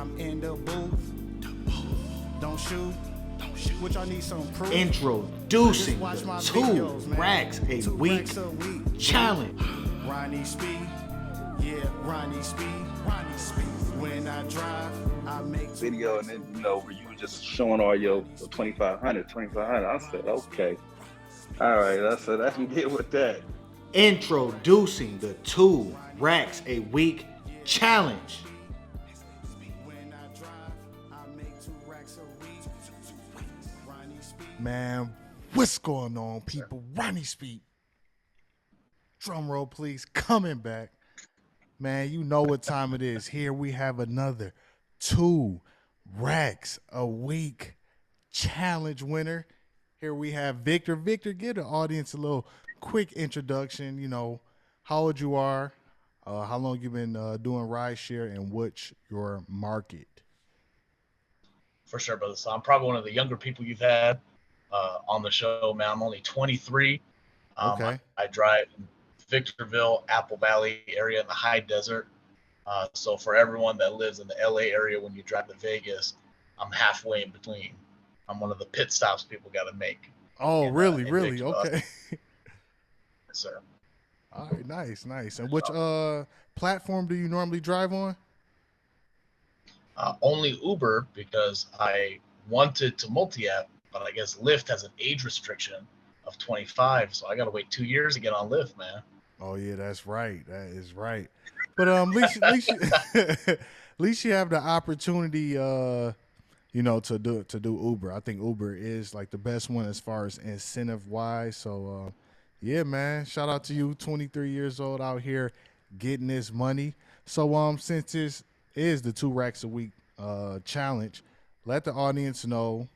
I'm in the booth. Don't shoot. Which I need some proof. Introducing Watch my the videos, 2 man. racks a 2 week racks a week challenge. Ronnie Speed. Yeah, Ronnie Speed. Ronnie Speed. When I drive, I make video, and then where you were just showing all your 2500. I said, okay, all right. I said I can get with that. Introducing the 2 racks a week challenge. Man, what's going on, people? Ronnie Speed. Drum roll, please. Coming back. Man, you know what time it is. Here we have another 2 racks a week challenge winner. Here we have Victor. Victor, give the audience a little quick introduction. How old you are, how long you been doing rideshare, and what's your market? For sure, brother. So I'm probably one of the younger people you've had on the show, man. I'm only 23. Okay. I drive in Victorville, Apple Valley area in the high desert. So for everyone that lives in the LA area, when you drive to Vegas, I'm halfway in between. I'm one of the pit stops people got to make. Oh, really? Victorville. Okay. Yes, sir. All right, nice. And which platform do you normally drive on? Only Uber, because I wanted to multi-app, but I guess LYFT has an age restriction of 25, so I got to wait 2 years to get on LYFT, man. Oh yeah, that's right. That is right. But at least at least you have the opportunity, to do Uber. I think Uber is like the best one as far as incentive wise. So yeah, man. Shout out to you, 23 years old out here getting this money. So since this is the 2 racks a week challenge, let the audience know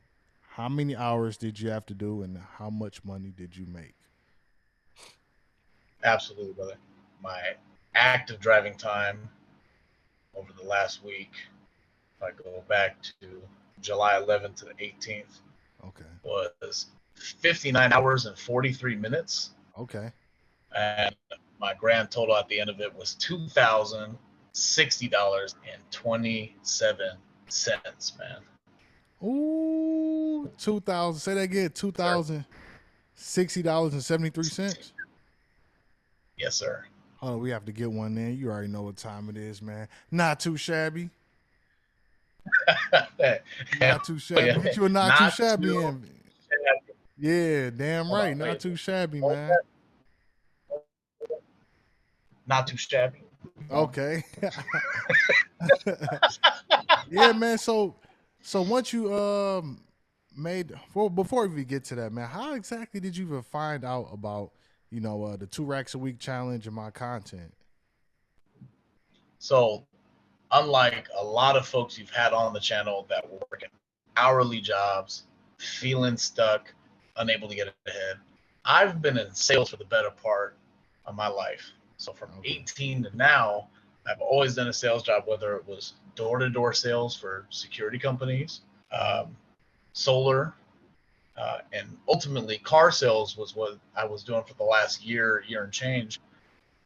how many hours did you have to do and how much money did you make? Absolutely, brother. My active driving time over the last week, if I go back to July 11th to the 18th, was 59 hours and 43 minutes. Okay. And my grand total at the end of it was $2,060.27, man. Ooh, 2,000. Say that again. $2,060.73. Yes, sir. Oh, we have to get one in. You already know what time it is, man. Not too shabby. Not too shabby. Get you a not too shabby in. Yeah, damn right. Not too shabby, man. Not too shabby. Okay. Yeah, man. So once you before we get to that, man, how exactly did you even find out about the 2 racks a week challenge and my content? So unlike a lot of folks you've had on the channel that were working hourly jobs, feeling stuck, unable to get ahead, I've been in sales for the better part of my life. So from 18 to now, I've always done a sales job, whether it was door-to-door sales for security companies, solar, and ultimately car sales was what I was doing for the last year and change.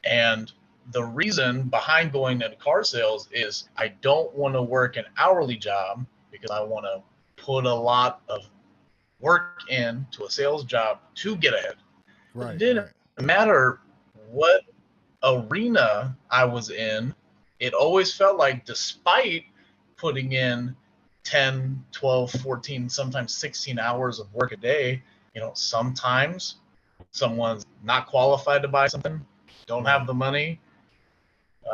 And the reason behind going into car sales is I don't want to work an hourly job because I want to put a lot of work into a sales job to get ahead. Right. It didn't matter what arena I was in. It always felt like, despite putting in 10, 12, 14, sometimes 16 hours of work a day, sometimes someone's not qualified to buy something, don't have the money,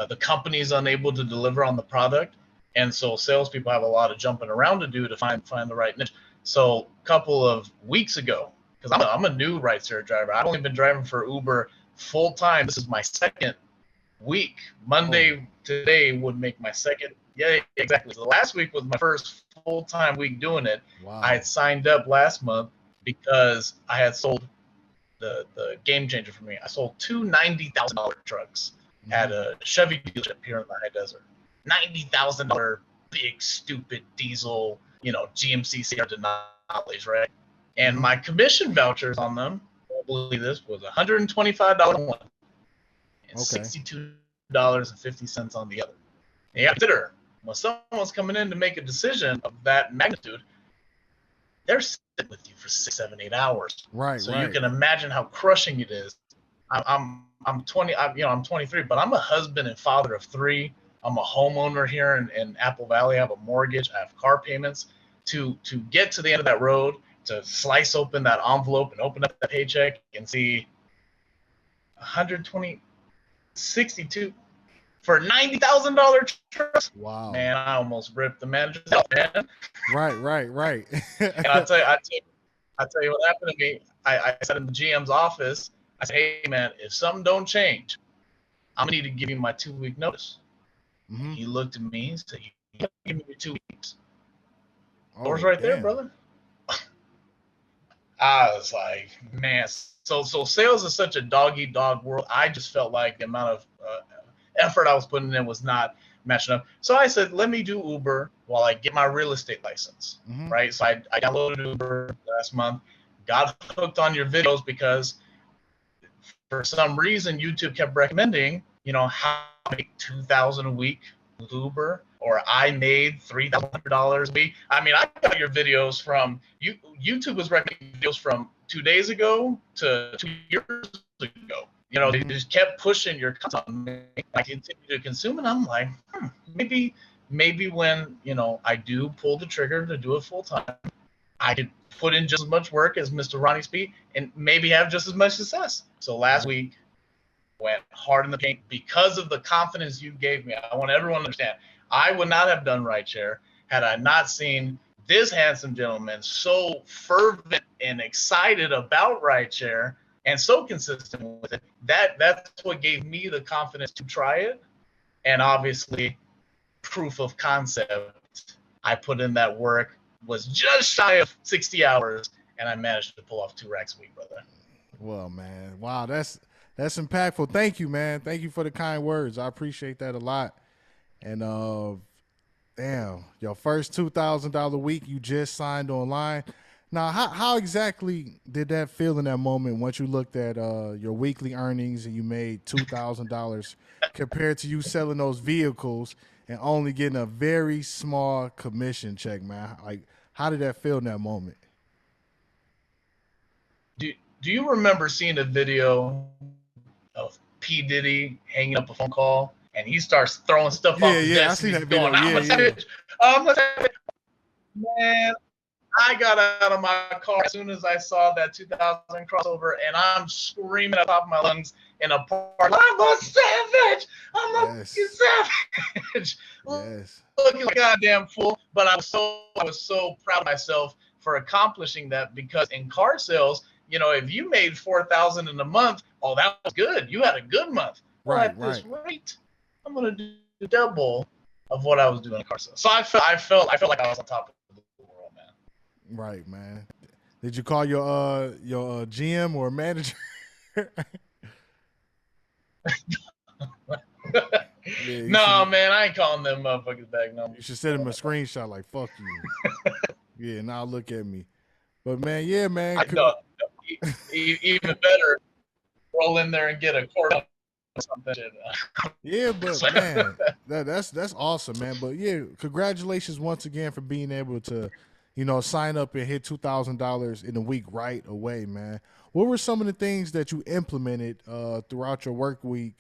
the company's unable to deliver on the product, and so salespeople have a lot of jumping around to do to find the right niche. So a couple of weeks ago, because I'm a new rideshare driver, I've only been driving for Uber full time. This is my second week. Monday today would make my second. Yeah, exactly. So last week was my first full-time week doing it. Wow. I had signed up last month because I had sold the game changer for me. I sold 2 $90,000 trucks at a Chevy dealership here in the high desert. $90,000 big stupid diesel, GMC Sierra Denali's, right? And my commission vouchers on them, I believe this was $125 one and $62.50 on the other. And you got to consider when someone's coming in to make a decision of that magnitude, they're sitting with you for 6, 7, 8 hours. Right, So right. you can imagine how crushing it is. I'm 20. I'm 23, but I'm a husband and father of 3. I'm a homeowner here in Apple Valley. I have a mortgage. I have car payments. To get to the end of that road, to slice open that envelope and open up that paycheck and see 120, 62 for $90,000 trust. Wow. Man, I almost ripped the manager's out, man. Right. And I tell you what happened to me. I sat in the GM's office. I said, "Hey, man, if something don't change, I'm gonna need to give you my 2-week notice." Mhm. He looked at me and said, "You gotta give me your 2 weeks." Oh, Door's right there, damn. brother. I was like, man. So sales is such a dog-eat-dog world. I just felt like the amount of effort I was putting in was not matching up. So I said, let me do Uber while I get my real estate license, Mhm. right? So I downloaded Uber last month, got hooked on your videos because for some reason YouTube kept recommending, how to make $2,000 a week with Uber, or I made $3,000 a week. I mean, I got your videos from YouTube was recommending videos from 2 days ago to 2 years ago. They just kept pushing your content. I continue to consume, and I'm like, maybe when I do pull the trigger to do it full time, I could put in just as much work as Mr. Ronnie Speed and maybe have just as much success. So last week went hard in the paint because of the confidence you gave me. I want everyone to understand, I would not have done Rideshare had I not seen this handsome gentleman so fervent and excited about Rideshare and so consistent with it. That's what gave me the confidence to try it. And obviously, proof of concept. I put in that work, was just shy of 60 hours, and I managed to pull off 2 racks a week, brother. Well, man, wow, that's impactful. Thank you, man. Thank you for the kind words. I appreciate that a lot. And damn, your first $2,000 week you just signed online. Now, how exactly did that feel in that moment once you looked at your weekly earnings and you made $2,000 compared to you selling those vehicles and only getting a very small commission check, man? Like, how did that feel in that moment? Do you remember seeing a video of P. Diddy hanging up a phone call and he starts throwing stuff off his I desk seen and that he's video. going, I'm a savage. I'm a savage. Man, I got out of my car as soon as I saw that 2000 crossover, and I'm screaming at the top of my lungs in a park. I'm a savage. I'm a savage. Yes. Looking like a goddamn fool, but I was so proud of myself for accomplishing that, because in car sales, if you made 4,000 in a month, oh, that was good. You had a good month. Well, Right, at this rate, I'm gonna do double of what I was doing in car sales. So I felt like I was on top of the world, man. Right, man. Did you call your GM or manager? No, man, I ain't calling them motherfuckers back no more. You should send him a screenshot like, fuck you. Yeah, now look at me. But man, yeah, man. Even better, roll in there and get a court or something. Yeah, but man, that's awesome, man. But yeah, congratulations once again for being able to, sign up and hit $2,000 in a week right away, man. What were some of the things that you implemented throughout your work week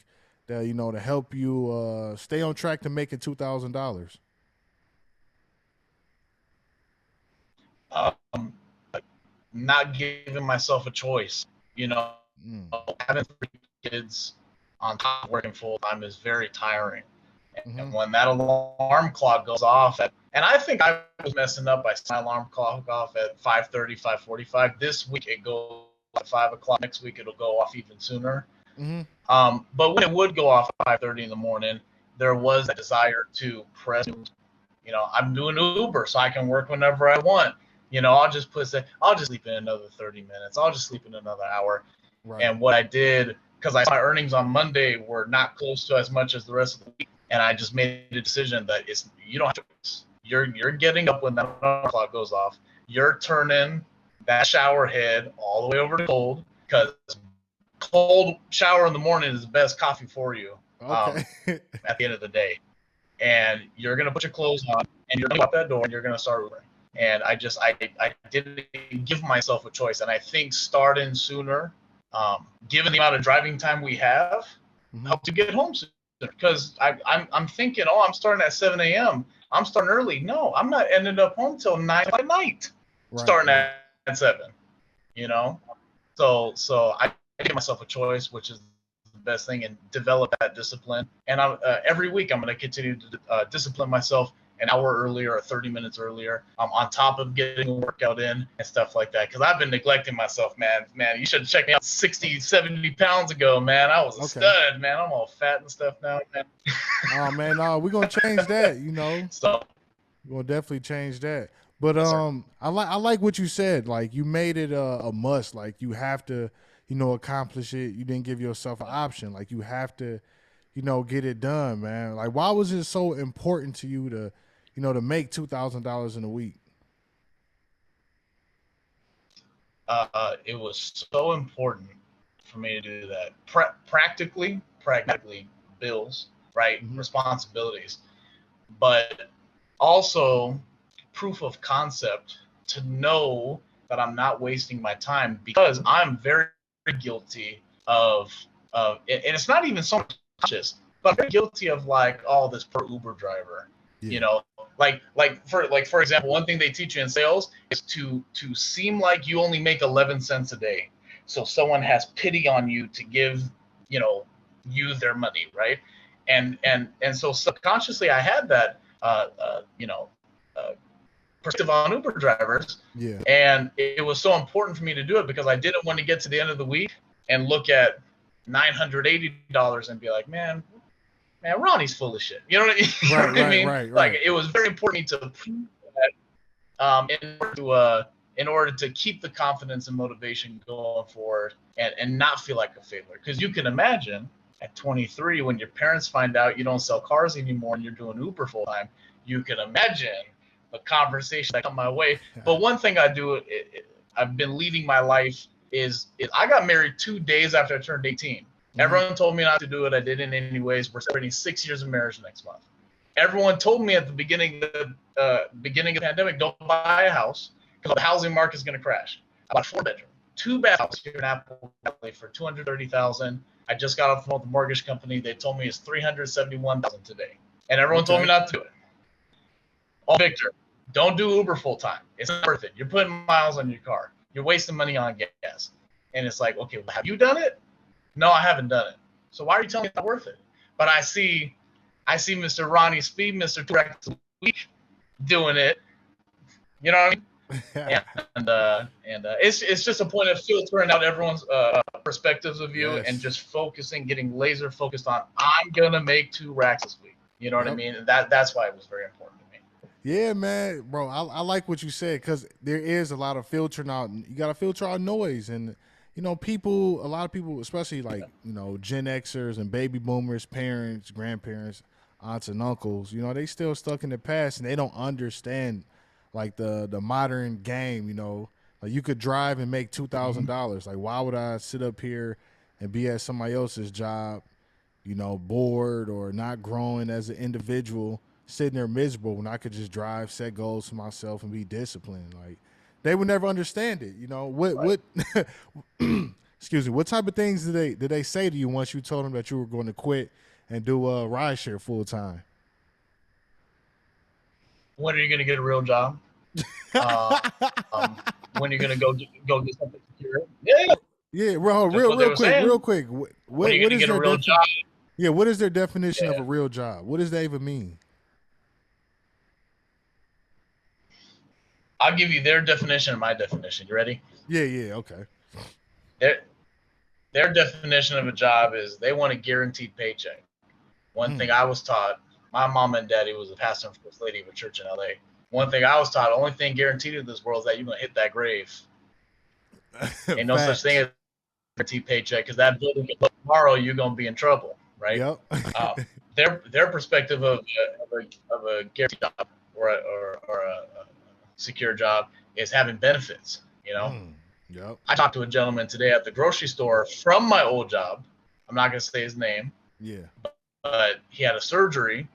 that to help you stay on track to making $2,000? Not giving myself a choice. Having 3 kids on top of working full time is very tiring. And when that alarm clock goes off and I think I was messing up by setting my alarm clock off at 5:30, 5:45. This week it goes at 5 o'clock. Next week it'll go off even sooner. But when it would go off at 5:30 in the morning, there was a desire to press. I'm doing Uber, so I can work whenever I want. I'll just sleep in another 30 minutes. I'll just sleep in another hour. Right. And what I did, because my earnings on Monday were not close to as much as the rest of the week, and I just made a decision that you don't have to. You're getting up when that alarm clock goes off. You're turning that shower head all the way over to cold, because cold shower in the morning is the best coffee for you. Okay. At the end of the day. and you're gonna put your clothes on, and you're gonna go out that door, and you're gonna start Ubering. And I didn't give myself a choice. And I think starting sooner, given the amount of driving time we have, helped to get home sooner. Because I'm thinking, oh, I'm starting at 7 a.m. I'm starting early. No, I'm not ending up home till 9 at night, starting at 7. You know, so I give myself a choice, which is the best thing, and develop that discipline. And every week I'm going to continue to discipline myself an hour earlier or 30 minutes earlier, on top of getting a workout in and stuff like that. Because I've been neglecting myself, man. You should have checked me out 60, 70 pounds ago, man. I was a stud, man. I'm all fat and stuff now, man. Oh, man, no, we're going to change that, you know. So we're going to definitely change that. But I like what you said. Like, you made it a must. Like, you have to, you know, accomplish it. You didn't give yourself an option. Like, you have to, you know, get it done, man. Like, why was it so important to you to, you know, to make $2,000 in a week? It was so important for me to do that. Practically, bills, right? Responsibilities, but also proof of concept to know that I'm not wasting my time, because I'm very guilty of and it's not even so much conscious, but I'm very guilty of like, oh, this poor Uber driver. You know, like for example, one thing they teach you in sales is to seem like you only make 11 cents a day, so someone has pity on you to give, you know, you their money, right? And so subconsciously I had that perspective on Uber drivers. Yeah. And it was so important for me to do it because I didn't want to get to the end of the week and look at $980 and be like, man, Ronnie's full of shit. You know what I mean? Right. Like, it was very important to prove that in order to keep the confidence and motivation going forward and not feel like a failure. Because you can imagine at 23, when your parents find out you don't sell cars anymore and you're doing Uber full time, you can imagine the conversation that come my way. But one thing I do, I've been leading my life is I got married 2 days after I turned 18. Everyone told me not to do it. I did it anyways. We're celebrating 6 years of marriage next month. Everyone told me at the beginning of the pandemic, don't buy a house because the housing market is going to crash. I bought a 4-bedroom, 2-bath house here in Apple Valley for $230,000. I just got off the phone with the mortgage company. They told me it's $371,000 today, and everyone told me not to do it. Oh, Victor, don't do Uber full time. It's not worth it. You're putting miles on your car. You're wasting money on gas. And it's like, okay, well, have you done it? No, I haven't done it. So why are you telling me it's not worth it? But I see Mr. Ronnie Speed, Mr. 2 racks a week doing it. You know what I mean? and it's just a point of filtering out everyone's perspectives of you and just focusing, getting laser focused on, I'm gonna make 2 racks this week. You know what I mean? And that's why it was very important to me. Yeah, man, bro. I like what you said, because there is a lot of filtering out. You got to filter out noise. And, you know, a lot of people, especially like, you know, Gen Xers and baby boomers, parents, grandparents, aunts and uncles, you know, they still stuck in the past and they don't understand like the modern game, you know. Like, you could drive and make $2,000. Like, why would I sit up here and be at somebody else's job, you know, bored or not growing as an individual, sitting there miserable, when I could just drive, set goals for myself, and be disciplined? Like, they would never understand it. You know, what excuse me, what type of things did they say to you once you told them that you were going to quit and do rideshare full time? When are you going to get a real job? When are you going to go get something secure? Yeah, real quick. What are you going to get a real job? Yeah, what is their definition of a real job? What does that even mean? I'll give you their definition and my definition. You ready? Yeah, okay. Their definition of a job is they want a guaranteed paycheck. One thing I was taught, my mom and daddy was a pastor and first lady of a church in LA. One thing I was taught, the only thing guaranteed in this world is that you're going to hit that grave. Ain't no such thing as a guaranteed paycheck, because that building tomorrow, you're going to be in trouble, right? Yep. Their perspective of a guaranteed job or a secure job is having benefits, you know? Yep. I talked to a gentleman today at the grocery store from my old job. I'm not going to say his name. Yeah. But he had a surgery,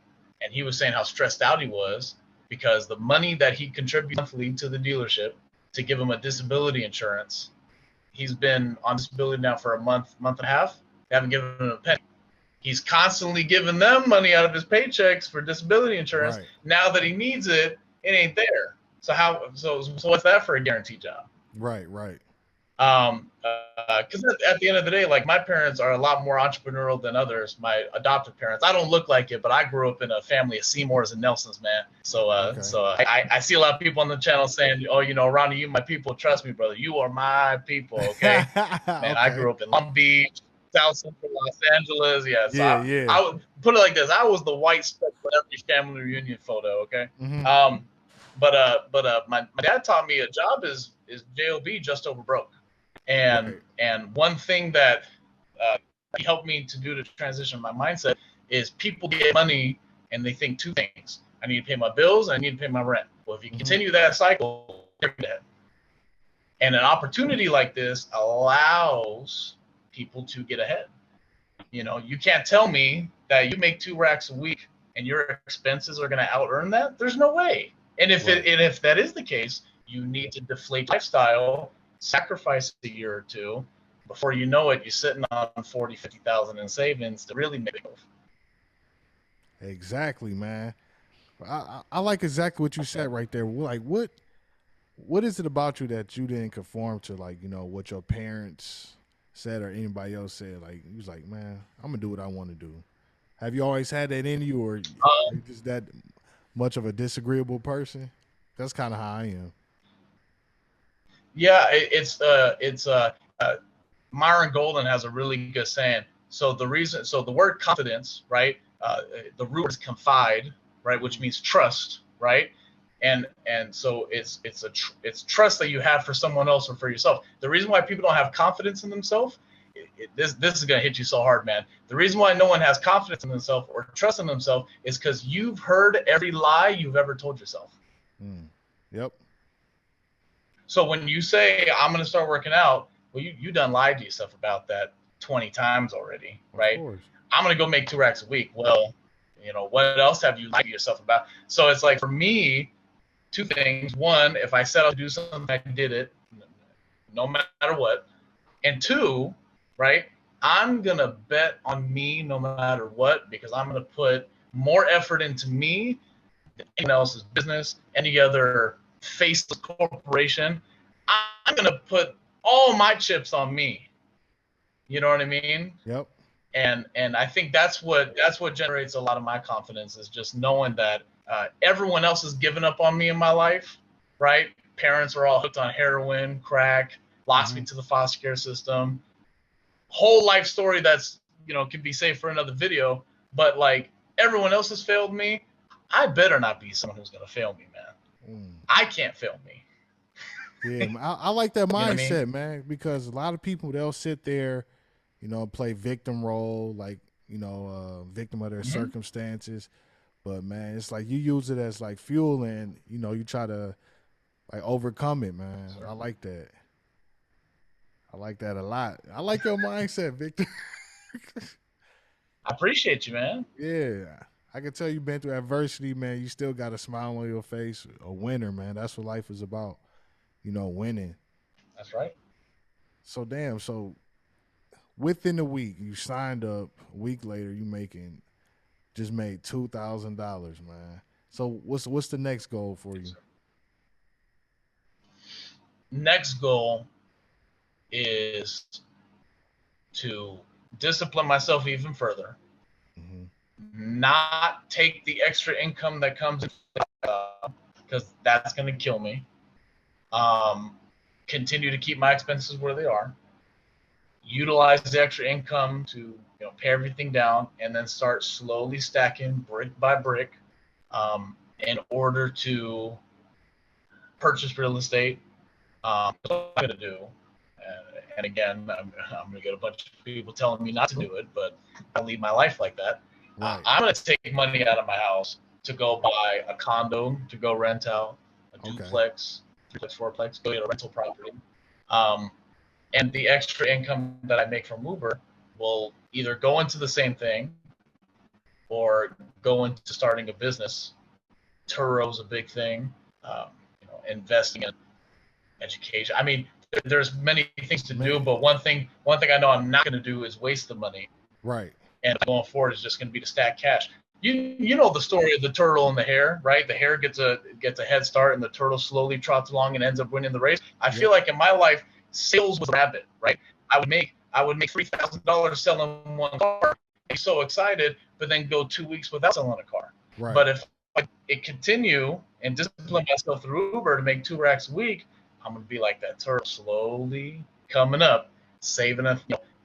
and he was saying how stressed out he was because the money that he contributes monthly to the dealership to give him a disability insurance, he's been on disability now for a month and a half. They haven't given him a penny. He's constantly giving them money out of his paychecks for disability insurance. Right. Now that he needs it, it ain't there. So so what's that for a guaranteed job? Right. Right. Because at the end of the day, like, my parents are a lot more entrepreneurial than others. My adoptive parents, I don't look like it, but I grew up in a family of Seymours and Nelsons, man. So, I see a lot of people on the channel saying, "Oh, you know, Ronnie, you my people. Trust me, brother, you are my people." Okay, man. I grew up in Long Beach, South Central Los Angeles. Yeah, so I would put it like this: I was the white speck for every family reunion photo. Okay. Mm-hmm. My dad taught me a job is job, just over broke. And one thing that he helped me to do to transition my mindset is people get money and they think two things: I need to pay my bills and I need to pay my rent. Well, if you continue that cycle, you're dead. And an opportunity like this allows people to get ahead. You know, you can't tell me that you make 2 racks a week and your expenses are going to out earn that. There's no way. And if that is the case, you need to deflate lifestyle, sacrifice a year or 2. Before you know it, you're sitting on 40, 50,000 in savings to really make it move. Exactly, man. I like exactly what you said right there. Like, what is it about you that you didn't conform to, like, you know, what your parents said or anybody else said? Like, you was like, man, I'm gonna do what I want to do. Have you always had that in you, or are you just that much of a disagreeable person? That's kind of how I am. Yeah, it's Myron Golden has a really good saying. So the word confidence, right? The root is confide, right, which means trust, right? And so it's trust that you have for someone else or for yourself. The reason why people don't have confidence in themselves, this is gonna hit you so hard, man. The reason why no one has confidence in themselves or trust in themselves is because you've heard every lie you've ever told yourself. Yep. So when you say, I'm going to start working out, well, you done lied to yourself about that 20 times already, right? Of course. I'm going to go make 2 racks a week. Well, you know, what else have you lied to yourself about? So it's like, for me, 2 things. One, if I set out to do something, I did it no matter what. And 2, right, I'm going to bet on me no matter what, because I'm going to put more effort into me than anyone else's business, any other faceless corporation. I'm going to put all my chips on me. You know what I mean? Yep. And I think that's what generates a lot of my confidence, is just knowing that everyone else has given up on me in my life, right? Parents are all hooked on heroin, crack, lost me to the foster care system. Whole life story that's, you know, can be saved for another video. But like, everyone else has failed me. I better not be someone who's going to fail me, man. I can't fail me. Yeah, I like that mindset, You know what I mean? man, because a lot of people, they'll sit there, you know, play victim role, like, you know, victim of their circumstances. But man, it's like you use it as like fuel, and you know, you try to like overcome it, man. I like that. I like that a lot. I like your mindset, Victor. I appreciate you, man. Yeah. I can tell you've been through adversity, man. You still got a smile on your face. A winner, man. That's what life is about. You know, winning. That's right. So damn. So within a week, you signed up. A week later, you made $2,000, man. So what's the next goal for you? Next goal is to discipline myself even further. Not take the extra income that comes in, because that's going to kill me. Continue to keep my expenses where they are. Utilize the extra income to, you know, pay everything down, and then start slowly stacking brick by brick in order to purchase real estate. What I'm going to do. And again, I'm going to get a bunch of people telling me not to do it, but I lead my life like that. Right. I'm going to take money out of my house to go buy a condo, to go rent out a duplex, 3-plex, 4-plex, go get a rental property. And the extra income that I make from Uber will either go into the same thing, or go into starting a business. Turo's a big thing. Investing in education. I mean, there's many things to do, but one thing I know I'm not going to do is waste the money. Right. And going forward is just going to be to stack cash. You know the story of the turtle and the hare, right? The hare gets a head start, and the turtle slowly trots along and ends up winning the race. I feel like in my life, sales was a rabbit, right? I would make $3,000 selling one car, be so excited, but then go 2 weeks without selling a car. Right. But if I continue and discipline myself through Uber to make 2 racks a week, I'm gonna be like that turtle, slowly coming up, saving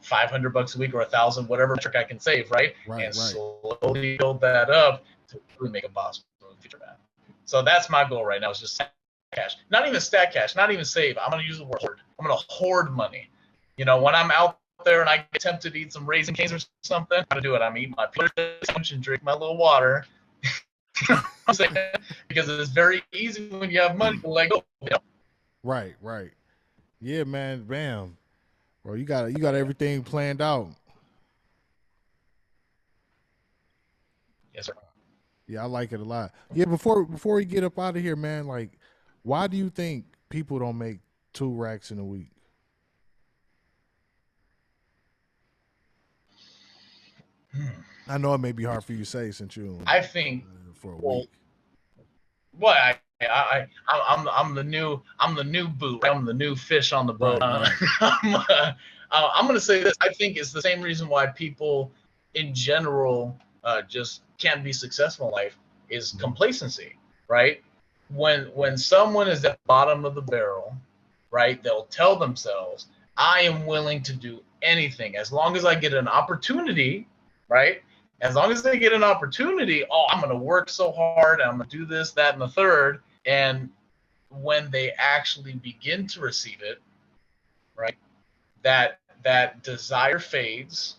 $500 a week or $1,000, whatever trick I can save, right? And slowly build that up to really make a boss in the future, man. So that's my goal right now, is just stack cash. Not even stack cash, not even save. I'm gonna use the word hoard. I'm gonna hoard money. When I'm out there and I get tempted to eat some Raisin Canes or something, I'm gonna do it. I'm eating my peanut sandwich and drink my little water. Because it's very easy when you have money to let go. Right. Yeah, man. Bam. Bro, you got everything planned out. Yes, sir. Yeah, I like it a lot. Yeah, before we get up out of here, man, like, why do you think people don't make 2 racks in a week? I know it may be hard for you to say since you. I think for a week. Well, I'm the new boot. I'm the new fish on the boat. Right. I'm gonna say this. I think it's the same reason why people, in general, just can't be successful in life is complacency, right? When someone is at the bottom of the barrel, right, they'll tell themselves, "I am willing to do anything as long as I get an opportunity," right? As long as they get an opportunity, I'm going to work so hard, and I'm going to do this, that, and the third. And when they actually begin to receive it, right, that desire fades,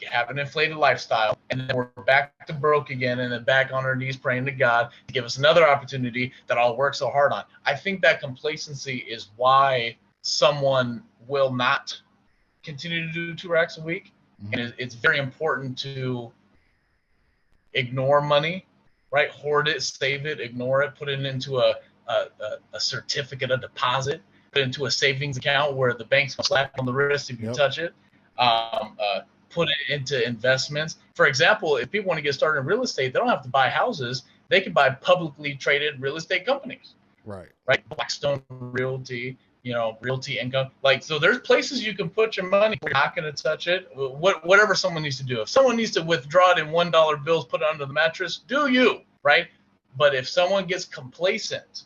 have an inflated lifestyle, and then we're back to broke again, and then back on our knees praying to God to give us another opportunity that I'll work so hard on. I think that complacency is why someone will not continue to do 2 racks a week. And it's very important to ignore money, right? Hoard it, save it, ignore it, put it into a certificate of deposit, put it into a savings account where the bank's gonna slap on the wrist if you touch it. Put it into investments. For example, if people want to get started in real estate, they don't have to buy houses. They can buy publicly traded real estate companies. Right. Blackstone Realty. Realty income. So there's places you can put your money. You're not going to touch it. Whatever someone needs to do. If someone needs to withdraw it in $1 bills, put it under the mattress, do you, right? But if someone gets complacent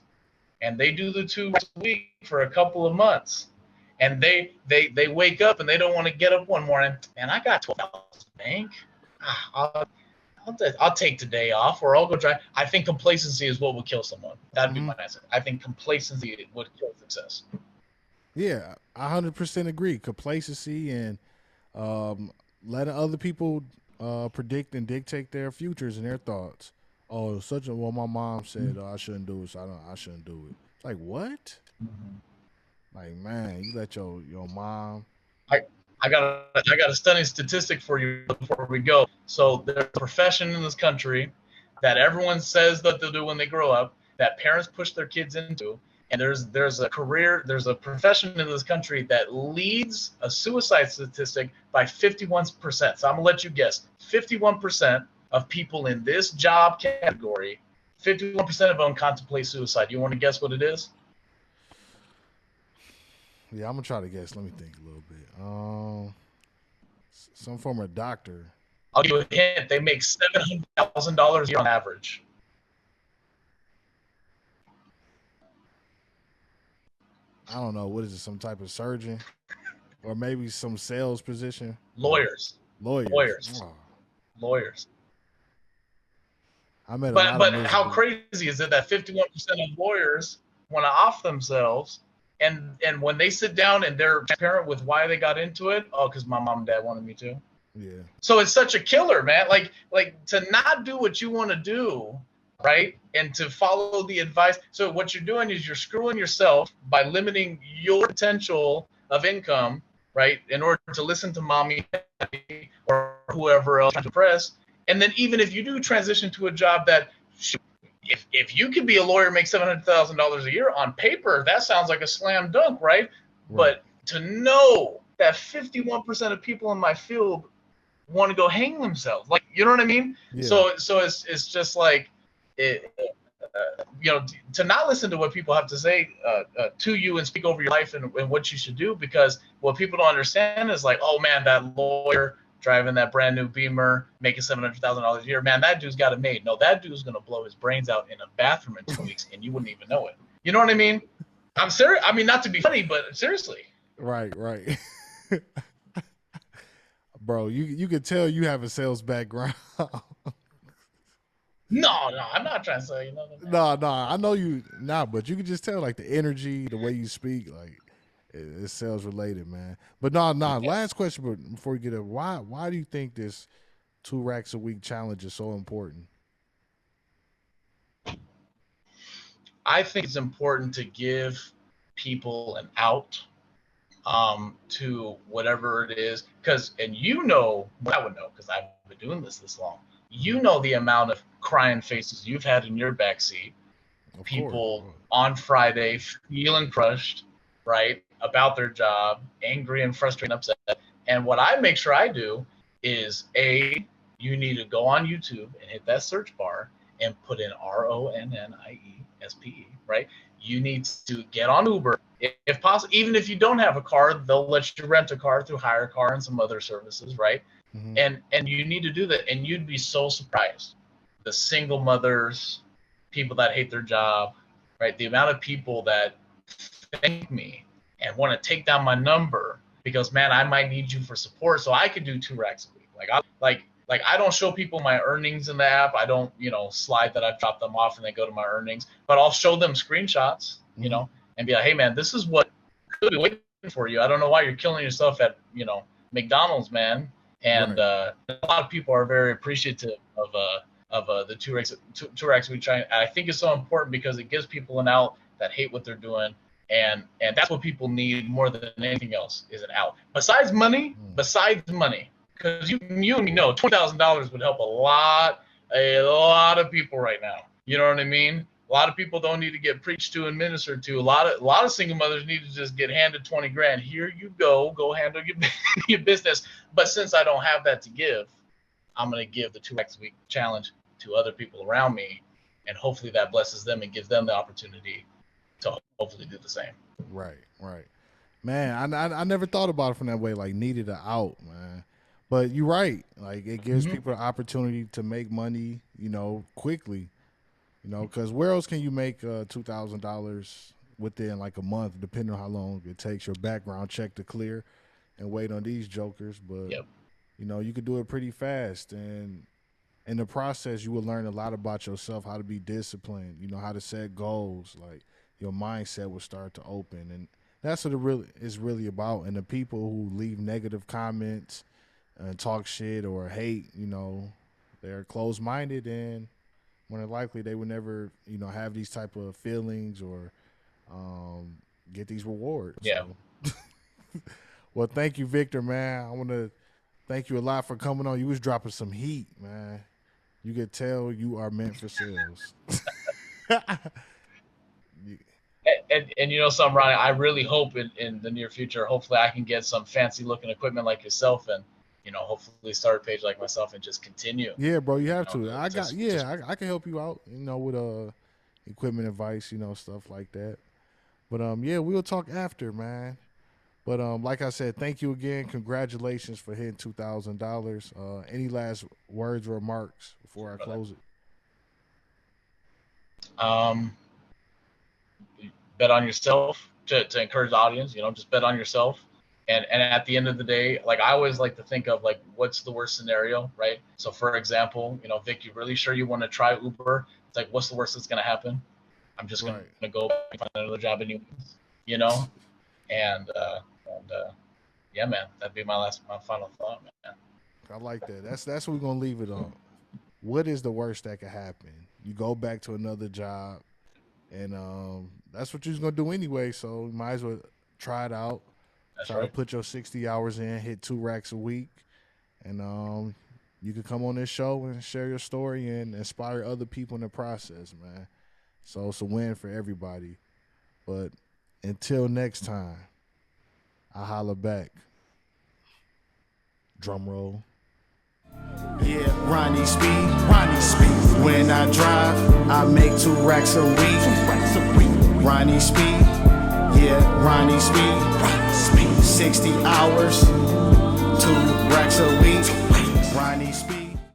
and they do the 2 racks a week for a couple of months, and they wake up and they don't want to get up one morning, and I got $12 in the bank. I'll take the day off, or I'll go try. I think complacency is what would kill someone. That'd be my answer. I think complacency would kill success. Yeah, I 100% agree. Complacency and letting other people predict and dictate their futures and their thoughts. Oh, my mom said I shouldn't do it, so I shouldn't do it. It's like, what? Like, man, you let your mom. I got a stunning statistic for you before we go. So there's a profession in this country that everyone says that they'll do when they grow up, that parents push their kids into, and there's a profession in this country that leads a suicide statistic by 51%. So I'm gonna let you guess. 51% of people in this job category, 51% of them contemplate suicide. You want to guess what it is? Yeah, I'm gonna try to guess. Let me think a little bit. Some form of doctor. I'll give you a hint. They make $700,000 a year on average. I don't know. What is it? Some type of surgeon, or maybe some sales position? Lawyers. Oh. Lawyers. I met but how crazy is it that 51% of lawyers want to off themselves? And when they sit down and they're transparent with why they got into it, because my mom and dad wanted me to. Yeah. So it's such a killer, man. Like to not do what you want to do, right? And to follow the advice. So what you're doing is you're screwing yourself by limiting your potential of income, right? In order to listen to mommy or whoever else trying to impress. And then even if you do transition to a job that, if you could be a lawyer, make $700,000 a year on paper, that sounds like a slam dunk, right? But to know that 51% of people in my field want to go hang themselves, like, you know what I mean? Yeah. So it's just like, to not listen to what people have to say to you and speak over your life and what you should do, because what people don't understand is like, oh man, that lawyer driving that brand new Beamer, making $700,000 a year, man, that dude's got it made. No, that dude's gonna blow his brains out in a bathroom in 2 weeks, and you wouldn't even know it. You know what I mean? I'm serious. I mean, not to be funny, but seriously. Right. Bro, you could tell you have a sales background. No, I'm not trying to say nothing. No, I know you not, but you can just tell like the energy, the way you speak, like it's sales related, man. But no. Last question before we get up, why do you think this 2 racks a week challenge is so important? I think it's important to give people an out to whatever it is, and I would know because I've been doing this long. You know the amount of crying faces you've had in your backseat, people on Friday feeling crushed, right, about their job, angry and frustrated and upset. And what I make sure I do is, you need to go on YouTube and hit that search bar and put in RONNIESPE, right? You need to get on Uber, if possible. Even if you don't have a car, they'll let you rent a car through Hire a Car and some other services, right? Mm-hmm. And you need to do that, and you'd be so surprised. The single mothers, people that hate their job, right? The amount of people that thank me and want to take down my number because, man, I might need you for support, so I could do 2 racks a week. Like I don't show people my earnings in the app. I don't, slide that I've dropped them off and they go to my earnings, but I'll show them screenshots, and be like, hey man, this is what could be waiting for you. I don't know why you're killing yourself at, McDonald's, man. And a lot of people are very appreciative of the 2 racks we try. I think it's so important because it gives people an out that hate what they're doing. And that's what people need more than anything else, is an out. Besides money, because you and me know $20,000 would help a lot of people right now. You know what I mean? A lot of people don't need to get preached to and ministered to. A lot of single mothers need to just get handed 20 grand. Here you go handle your business. But since I don't have that to give, I'm going to give the 2 racks a week challenge to other people around me, and hopefully that blesses them and gives them the opportunity to hopefully do the same. Right. Man, I never thought about it from that way, like needed an out, man. But you're right. Like it gives people the opportunity to make money, quickly. Because where else can you make $2,000 within like a month, depending on how long it takes your background check to clear and wait on these jokers? But, you could do it pretty fast. And in the process, you will learn a lot about yourself, how to be disciplined, how to set goals. Like your mindset will start to open. And that's what it is really about. And the people who leave negative comments and talk shit or hate, they're closed-minded, and more than likely they would never, have these type of feelings or get these rewards. Yeah. So. Well, thank you, Victor, man. I want to thank you a lot for coming on. You was dropping some heat, man. You could tell you are meant for sales. And something, Ronnie, I really hope in the near future, hopefully I can get some fancy looking equipment like yourself, and hopefully start a page like myself and just continue. Yeah, bro, you have to. I can help you out, with equipment advice, stuff like that. But we'll talk after, man. But like I said, thank you again. Congratulations for hitting $2,000. Any last words or remarks before I close it? Bet on yourself to encourage the audience. Just bet on yourself. And at the end of the day, like I always like to think of like, what's the worst scenario, right? So for example, Vic, you really sure you want to try Uber? It's like, what's the worst that's going to happen? I'm just going to go find another job anyways, and yeah, man, that'd be my final thought, man. I like that. That's what we're going to leave it on. What is the worst that could happen? You go back to another job, and that's what you're going to do anyway. So you might as well try it out. That's Try right. to put your 60 hours in, hit 2 racks a week, and you can come on this show and share your story and inspire other people in the process, man. So it's a win for everybody. But until next time, I holla back. Drum roll. Yeah, Ronnie Speed. When I drive, I make 2 racks a week. Ronnie Speed. Yeah, Ronnie Speed. 60 hours, 2 racks a week. Ronnie Speed.